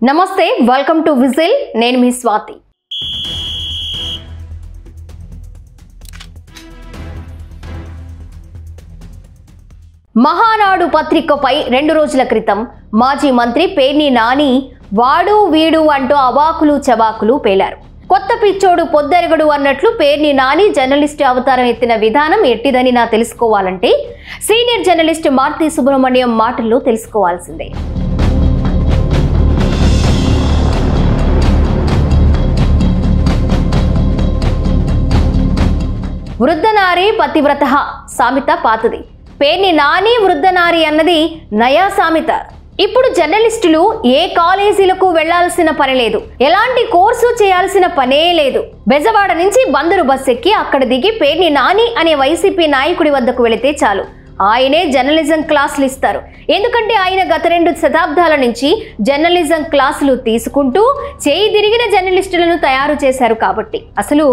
నమస్తే, welcome to whistle. నేను మీ స్వాతి. మహానాడు పత్రికపై 2 రోజుల క్రితం మాజీ మంత్రి పేర్ని నాని వాడు వీడు అంటూ అవాకులు చవాకులు పేలారు. కొత్త పిచ్చోడు పొద్దెరగడు అన్నట్లు పేర్ని నాని జర్నలిస్టు అవతారం ఎత్తిన విధానం ఎట్టిదని నా తెలుసుకోవాలంటే సీనియర్ జర్నలిస్ట్ మార్తి సుబ్రహ్మణ్యం మాటల్లో తెలుసుకోవాల్సిందే. వృద్ధనారి పతివ్రత సామెత పాతది. పేర్ని నాని వృద్ధనారి అన్నది నయా సామెత. ఇప్పుడు జర్నలిస్టులు ఏ కాలేజీలకు వెళ్లాల్సిన పని లేదు, ఎలాంటి కోర్సు చేయాల్సిన పనే లేదు. బెజవాడ నుంచి బందరు బస్ ఎక్కి అక్కడ దిగి పేర్ని నాని అనే వైసీపీ నాయకుడి వద్దకు వెళితే చాలు, ఆయనే జర్నలిజం క్లాసులు ఇస్తారు. ఎందుకంటే ఆయన గత 2 శతాబ్దాల నుంచి జర్నలిజం క్లాసులు తీసుకుంటూ చేయి తిరిగిన జర్నలిస్టులను తయారు చేశారు కాబట్టి. అసలు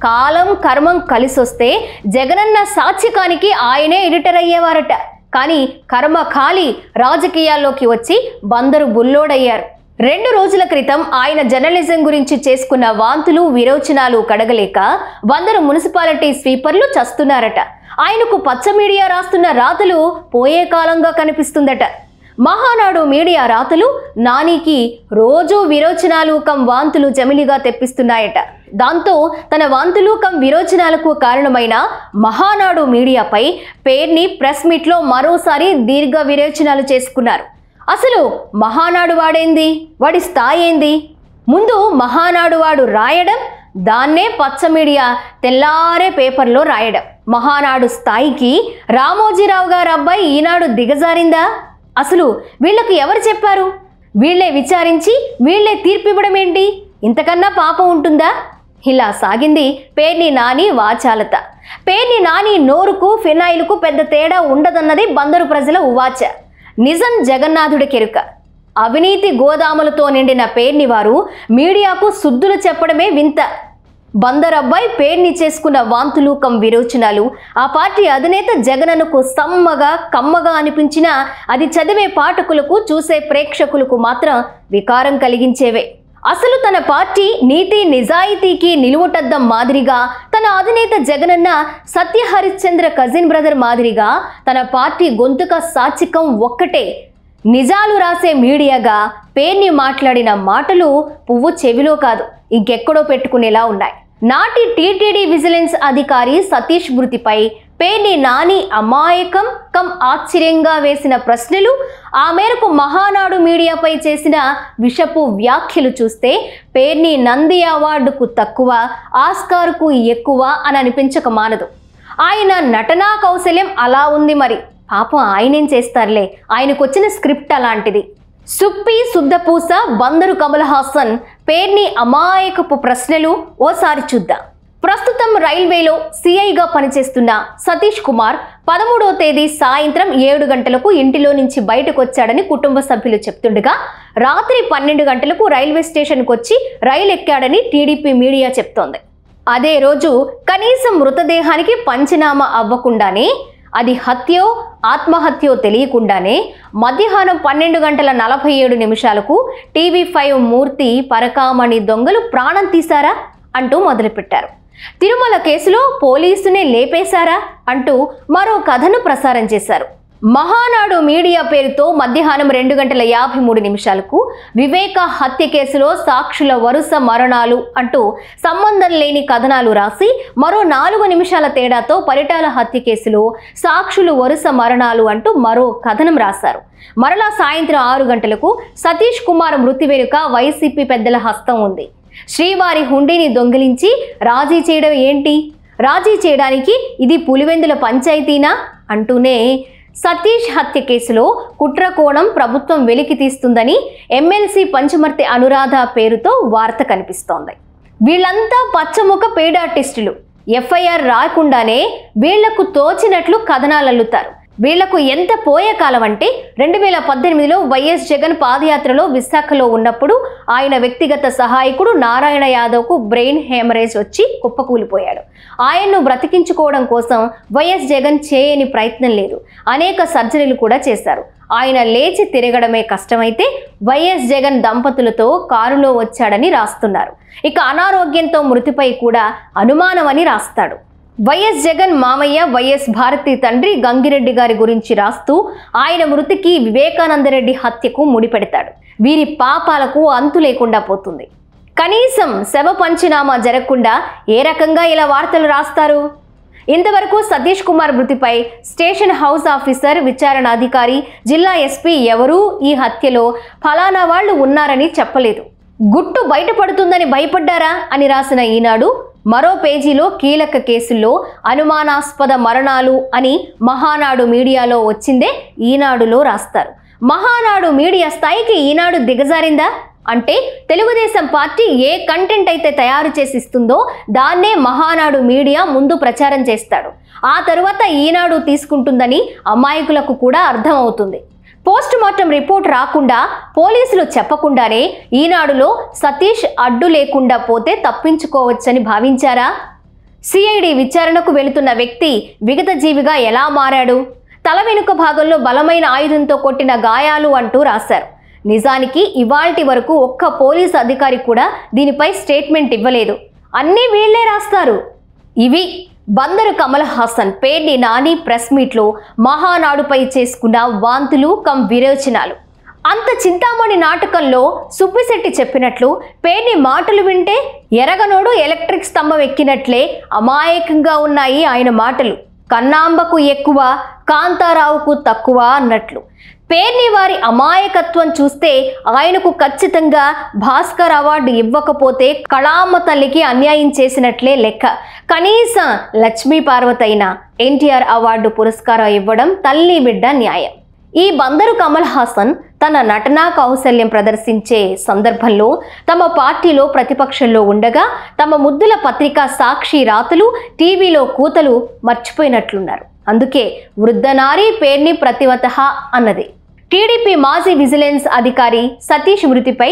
కాలం కర్మం కలిసొస్తే జగనన్న సాత్వికానికి ఆయనే ఎడిటర్ అయ్యేవారట. కానీ కర్మ ఖాళీ రాజకీయాల్లోకి వచ్చి బందరు బుల్లోడయ్యారు. 2 రోజుల క్రితం ఆయన జర్నలిజం గురించి చేసుకున్న వాంతులు విరోచనాలు కడగలేక బందరు మున్సిపాలిటీ స్వీపర్లు చస్తున్నారట. ఆయనకు పచ్చ మీడియా రాస్తున్న రాతలు పోయే కాలంగా కనిపిస్తుందట. మహానాడు మీడియా రాతలు నానికి రోజు విరోచనాలు కం వాంతులు జమిలిగా తెప్పిస్తున్నాయట. దాంతో తన వాంతులు కం విరోచనాలకు కారణమైన మహానాడు మీడియాపై పేర్ని ప్రెస్ మీట్లో మరోసారి దీర్ఘ విరోచనాలు చేసుకున్నారు. అసలు మహానాడు వాడేంది, వాడి స్థాయి ఏంది? ముందు మహానాడు వాడు రాయడం, దాన్నే పచ్చ మీడియా తెల్లారే పేపర్లో రాయడం. మహానాడు స్థాయికి రామోజీరావు గారు అబ్బాయి ఈనాడు దిగజారిందా? అసలు వీళ్లకు ఎవరు చెప్పారు? వీళ్లే విచారించి వీళ్లే తీర్పివ్వడం ఏంటి? ఇంతకన్నా పాపం ఉంటుందా? ఇలా సాగింది పేర్ని నాని వాచాలత. పేర్ని నాని నోరుకు ఫినాయిల్కు పెద్ద తేడా ఉండదన్నది బందరు ప్రజల ఉవాచ. నిజం జగన్నాథుడి కెరుక. అవినీతి గోదాములతో నిండిన పేర్ని వారు మీడియాకు శుద్ధులు చెప్పడమే వింత. బందరబ్బాయి పేర్ని చేసుకున్న వాంతులు కం విరోచనాలు ఆ పార్టీ అధినేత జగనన్నకు సమ్మగా కమ్మగా అనిపించినా అది చదివే పాఠకులకు చూసే ప్రేక్షకులకు మాత్రం వికారం కలిగించేవే. అసలు తన పార్టీ నీతి నిజాయితీకి నిలువుటద్దం మాదిరిగా తన అధినేత జగనన్న సత్య హరిశ్చంద్ర కజిన్ బ్రదర్ మాదిరిగా తన పార్టీ గొంతుక సాత్వికం ఒక్కటే. నిజాలు రాసే మీడియాగా పేర్ని మాట్లాడిన మాటలు పువ్వు చెవిలో కాదు ఇంకెక్కడో పెట్టుకునేలా ఉన్నాయి. నాటి టీటీడీ విజిలెన్స్ అధికారి సతీష్ మృతిపై పేర్ని నాని అమాయకం కం ఆశ్చర్యంగా వేసిన ప్రశ్నలు, ఆ మేరకు మహానాడు మీడియాపై చేసిన విషపు వ్యాఖ్యలు చూస్తే పేర్ని నంది అవార్డుకు తక్కువ, ఆస్కార్కు ఎక్కువ అని అనిపించక మానదు. ఆయన నటనా కౌశల్యం అలా ఉంది. మరి పాపం ఆయనేం చేస్తారులే, ఆయనకొచ్చిన స్క్రిప్ట్ అలాంటిది. సుప్పి శుద్ధపూస బందరు కమల్ హాసన్ పేర్ని అమాయకపు ప్రశ్నలు ఓసారి చూద్దాం. ప్రస్తుతం రైల్వేలో సిఐగా పనిచేస్తున్న సతీష్ కుమార్ 13వ తేదీ సాయంత్రం 7 గంటలకు ఇంటిలో నుంచి బయటకు వచ్చాడని కుటుంబ సభ్యులు చెప్తుండగా, రాత్రి 12 గంటలకు రైల్వే స్టేషన్కు వచ్చి రైలు ఎక్కాడని టీడీపీ మీడియా చెప్తోంది. అదే రోజు కనీసం మృతదేహానికి పంచనామా అవ్వకుండానే, అది హత్యో ఆత్మహత్యో తెలియకుండానే మధ్యాహ్నం 12:47 TV5 మూర్తి పరకామణి దొంగలు ప్రాణం తీశారా అంటూ మొదలుపెట్టారు. తిరుమల కేసులో పోలీసునే లేపేశారా అంటూ మరో కథను ప్రసారం చేశారు. మహానాడు మీడియా పేరుతో మధ్యాహ్నం 2:53 వివేక హత్య కేసులో సాక్షుల వరుస మరణాలు అంటూ సంబంధం లేని కథనాలు రాసి, మరో 4 నిమిషాల తేడాతో పరిటాల హత్య కేసులో సాక్షులు వరుస మరణాలు అంటూ మరో కథనం రాశారు. మరలా సాయంత్రం 6 గంటలకు సతీష్ కుమార్ మృతి వెనుక వైసీపీ పెద్దల హస్తం ఉంది. శ్రీవారి హుండీని దొంగిలించి రాజీ చేయడం ఏంటి? రాజీ చేయడానికి ఇది పులివెందుల పంచాయతీనా అంటూనే సతీష్ హత్య కేసులో కుట్ర కోణం ప్రభుత్వం వెలికి తీస్తుందని ఎమ్మెల్సీ పంచమర్తి అనురాధ పేరుతో వార్త కనిపిస్తోంది. వీళ్ళంతా పచ్చముఖ పెయిడ్ ఆర్టిస్టులు. ఎఫ్ఐఆర్ రాకుండానే వీళ్లకు తోచినట్లు కథనాలు అల్లుతారు. వీళ్లకు ఎంత పోయే కాలం అంటే 2018లో వైఎస్ జగన్ పాదయాత్రలో విశాఖలో ఉన్నప్పుడు ఆయన వ్యక్తిగత సహాయకుడు నారాయణ యాదవ్కు బ్రెయిన్ హెమరేజ్ వచ్చి కుప్పకూలిపోయాడు. ఆయన్ను బ్రతికించుకోవడం కోసం వైఎస్ జగన్ చేయని ప్రయత్నం లేదు. అనేక సర్జరీలు కూడా చేశారు. ఆయన లేచి తిరగడమే కష్టమైతే వైఎస్ జగన్ దంపతులతో కారులో వచ్చాడని రాస్తున్నారు. ఇక అనారోగ్యంతో మృతిపై కూడా అనుమానమని రాస్తాడు. వైఎస్ జగన్ మామయ్య వైఎస్ భారతి తండ్రి గంగిరెడ్డి గారి గురించి రాస్తూ ఆయన మృతికి వివేకానందరెడ్డి హత్యకు ముడిపెడతాడు. వీరి పాపాలకు అంతు లేకుండా పోతుంది. కనీసం శవ పంచనామా జరగకుండా ఏ రకంగా ఇలా వార్తలు రాస్తారు? ఇంతవరకు సతీష్ కుమార్ మృతిపై స్టేషన్ హౌస్ ఆఫీసర్, విచారణ అధికారి, జిల్లా ఎస్పీ ఎవరూ ఈ హత్యలో ఫలానా వాళ్ళు ఉన్నారని చెప్పలేదు. గుట్టు బయటపడుతుందని భయపడ్డారా అని రాసిన ఈనాడు మరో పేజీలో కీలక కేసుల్లో అనుమానాస్పద మరణాలు అని మహానాడు మీడియాలో వచ్చిందే ఈనాడులో రాస్తారు. మహానాడు మీడియా స్థాయికి ఈనాడు దిగజారిందా అంటే తెలుగుదేశం పార్టీ ఏ కంటెంట్ అయితే తయారు చేసి ఇస్తుందో దాన్నే మహానాడు మీడియా ముందు ప్రచారం చేస్తాడు. ఆ తరువాత ఈనాడు తీసుకుంటుందని అమాయకులకు కూడా అర్థమవుతుంది. పోస్ట్ మార్టం రిపోర్ట్ రాకుండా పోలీసులు చెప్పకుండానే ఈనాడులో సతీష్ అడ్డు లేకుండా పోతే తప్పించుకోవచ్చని భావించారా? సిఐడి విచారణకు వెళుతున్న వ్యక్తి విగతజీవిగా ఎలా మారాడు? తల వెనుక భాగంలో బలమైన ఆయుధంతో కొట్టిన గాయాలు అంటూ రాశారు. నిజానికి ఇవాల్టి వరకు ఒక్క పోలీసు అధికారి కూడా దీనిపై స్టేట్మెంట్ ఇవ్వలేదు. అన్నీ వీళ్లే రాస్తారు. ఇవి బందరు కమల్ హాసన్, పేర్ని నాని ప్రెస్ మీట్లో మహానాడుపై చేసుకున్న వాంతులు కమ్ విరోచనాలు. అంత చింతామణి నాటకంలో సుబ్బిశెట్టి చెప్పినట్లు పేర్ని మాటలు వింటే ఎరగనోడు ఎలక్ట్రిక్ స్తంభం ఎక్కినట్లే అమాయకంగా ఉన్నాయి ఆయన మాటలు. కన్నాంబకు ఎక్కువ, కాంతారావుకు తక్కువ అన్నట్లు. పేర్ని వారి అమాయకత్వం చూస్తే ఆయనకు ఖచ్చితంగా భాస్కర్ అవార్డు ఇవ్వకపోతే కళామ్మ తల్లికి అన్యాయం చేసినట్లే లెక్క. కనీసం లక్ష్మీ పార్వతి అయినా ఎన్టీఆర్ అవార్డు పురస్కారం ఇవ్వడం తల్లి బిడ్డ న్యాయం. ఈ బందరు కమల్ హాసన్ తన నటనా కౌశల్యం ప్రదర్శించే సందర్భంలో తమ పార్టీలో ప్రతిపక్షంలో ఉండగా తమ ముద్దుల పత్రిక సాక్షి రాతలు, టీవీలో కూతలు మర్చిపోయినట్లున్నారు. అందుకే వృద్ధనారి పేర్ని ప్రతివతహ అన్నది. టీడీపీ మాజీ విజిలెన్స్ అధికారి సతీష్ మృతిపై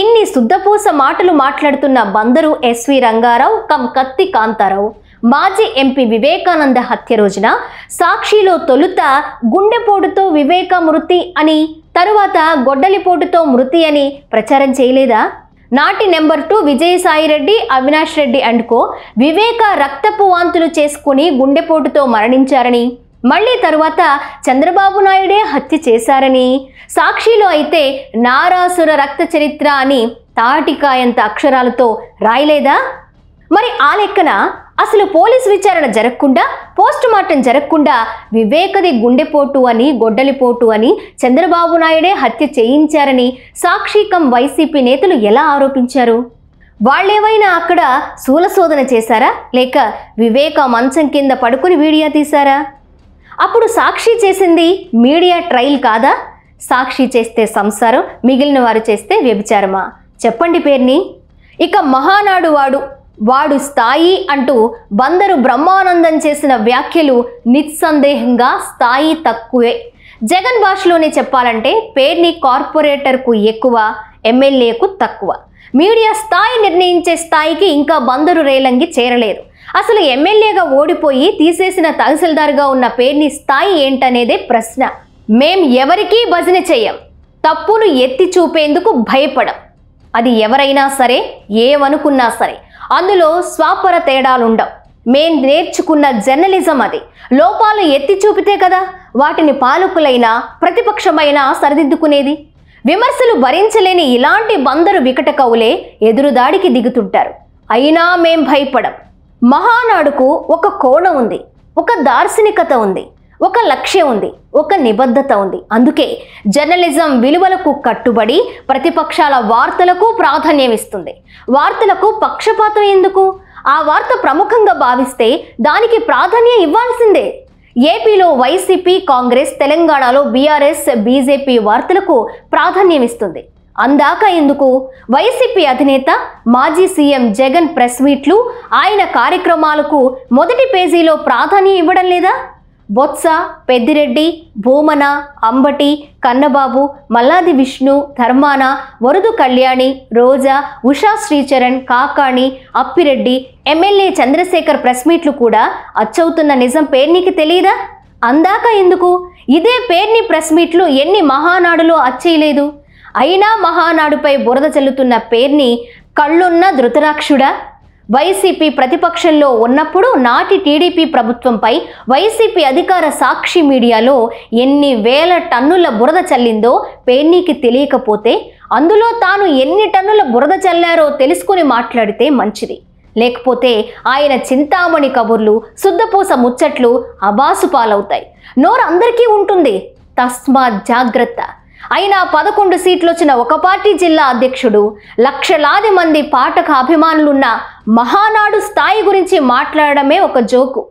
ఇన్ని శుద్ధపూస మాటలు మాట్లాడుతున్న బందరు ఎస్వి రంగారావు కమ్ కత్తి కాంతారావు మాజీ ఎంపీ వివేకానంద హత్య రోజున సాక్షిలో తొలుత గుండెపోటుతో వివేక మృతి అని, తరువాత గొడ్డలిపోటుతో మృతి అని ప్రచారం చేయలేదా? నాటి number 2 Vijayasai Reddy, Avinash Reddy and co Viveka రక్తపు వాంతులు చేసుకుని గుండెపోటుతో మరణించారని, మళ్ళీ తరువాత చంద్రబాబు నాయుడే హత్య చేశారని, సాక్షిలో అయితే నారాసుర రక్త చరిత్ర అని తాటికాయంత అక్షరాలతో రాయలేదా? మరి ఆ లెక్కన అసలు పోలీసు విచారణ జరగకుండా, పోస్ట్ మార్టం జరగకుండా వివేకది గుండెపోటు అని, గొడ్డలిపోటు అని, చంద్రబాబు నాయుడే హత్య చేయించారని సాక్షికం వైసీపీ నేతలు ఎలా ఆరోపించారు? వాళ్ళేమైనా అక్కడ శూలశోధన చేశారా, లేక వివేక మంచం కింద పడుకుని వీడియో తీశారా? అప్పుడు సాక్షి చేసింది మీడియా ట్రయల్ కాదా? సాక్షి చేస్తే సంసారం, మిగిలిన వారు చేస్తే వ్యభిచారమా? చెప్పండి పేర్ని. ఇక మహానాడు వాడు స్థాయి అంటూ బందరు బ్రహ్మానందం చేసిన వ్యాఖ్యలు నిస్సందేహంగా స్థాయి తక్కువే. జగన్ భాషలోనే చెప్పాలంటే పేర్ని కార్పొరేటర్కు ఎక్కువ, ఎమ్మెల్యేకు తక్కువ. మీడియా స్థాయి నిర్ణయించే స్థాయికి ఇంకా బందరు రేలంగి చేరలేదు. అసలు ఎమ్మెల్యేగా ఓడిపోయి తీసేసిన తహసీల్దార్గా ఉన్న పేర్ని స్థాయి ఏంటనేదే ప్రశ్న. మేం ఎవరికీ భజన చెయ్యం, తప్పును ఎత్తి చూపేందుకు భయపడం. అది ఎవరైనా సరే, ఏమనుకున్నా సరే, అందులో స్వాపర తేడాలుండవు. మేం నేర్చుకున్న జర్నలిజం అది. లోపాలు ఎత్తి చూపితే కదా వాటిని పాలకులైనా ప్రతిపక్షమైనా సరిదిద్దుకునేది. విమర్శలు భరించలేని ఇలాంటి బందరు వికట కవులే ఎదురుదాడికి దిగుతుంటారు. అయినా మేం భయపడం. మహానాడుకు ఒక కోణం ఉంది, ఒక దార్శనికత ఉంది, ఒక లక్ష్యం ఉంది, ఒక నిబద్ధత ఉంది. అందుకే జర్నలిజం విలువలకు కట్టుబడి ప్రతిపక్షాల వార్తలకు ప్రాధాన్యం ఇస్తుంది. వార్తలకు పక్షపాతం ఎందుకు? ఆ వార్త ప్రముఖంగా భావిస్తే దానికి ప్రాధాన్యం ఇవ్వాల్సిందే. ఏపీలో వైసీపీ, కాంగ్రెస్, తెలంగాణలో బీఆర్ఎస్, బీజేపీ వార్తలకు ప్రాధాన్యం ఇస్తుంది. అందాక ఎందుకు వైసీపీ అధినేత మాజీ సీఎం జగన్ ప్రెస్ మీట్లు, ఆయన కార్యక్రమాలకు మొదటి పేజీలో ప్రాధాన్యం ఇవ్వడం లేదా? బొత్స, పెద్దిరెడ్డి, భూమన, అంబటి, కన్నబాబు, మల్లాది విష్ణు, ధర్మాన, వరుదు కళ్యాణి, రోజా, ఉషా శ్రీచరణ్, కాకాణి, అప్పిరెడ్డి, ఎమ్మెల్యే చంద్రశేఖర్ ప్రెస్ మీట్లు కూడా అచ్చవుతున్న నిజం పేర్నికి తెలియదా? అందాక ఎందుకు? ఇదే పేర్ని ప్రెస్ మీట్లు ఎన్ని మహానాడులో అచ్చేయలేదు. అయినా మహానాడుపై బురద చల్లుతున్న పేర్ని కళ్ళున్న ధృతరాక్షుడా? వైసీపీ ప్రతిపక్షంలో ఉన్నప్పుడు నాటి టీడీపీ ప్రభుత్వంపై వైసీపీ అధికార సాక్షి మీడియాలో ఎన్ని వేల టన్నుల బురద చల్లిందో పేర్నికి తెలియకపోతే అందులో తాను ఎన్ని టన్నుల బురద చల్లారో తెలుసుకుని మాట్లాడితే మంచిది. లేకపోతే ఆయన చింతామణి కబుర్లు, శుద్ధపూస ముచ్చట్లు అబాసు పాలవుతాయి. నోరు అందరికీ ఉంటుంది, తస్మాత్ జాగ్రత్త. అయినా 11 సీట్లు వచ్చిన ఒక పార్టీ జిల్లా అధ్యక్షుడు లక్షలాది మంది పాఠక అభిమానులున్న మహానాడు స్థాయి గురించి మాట్లాడడమే ఒక జోకు.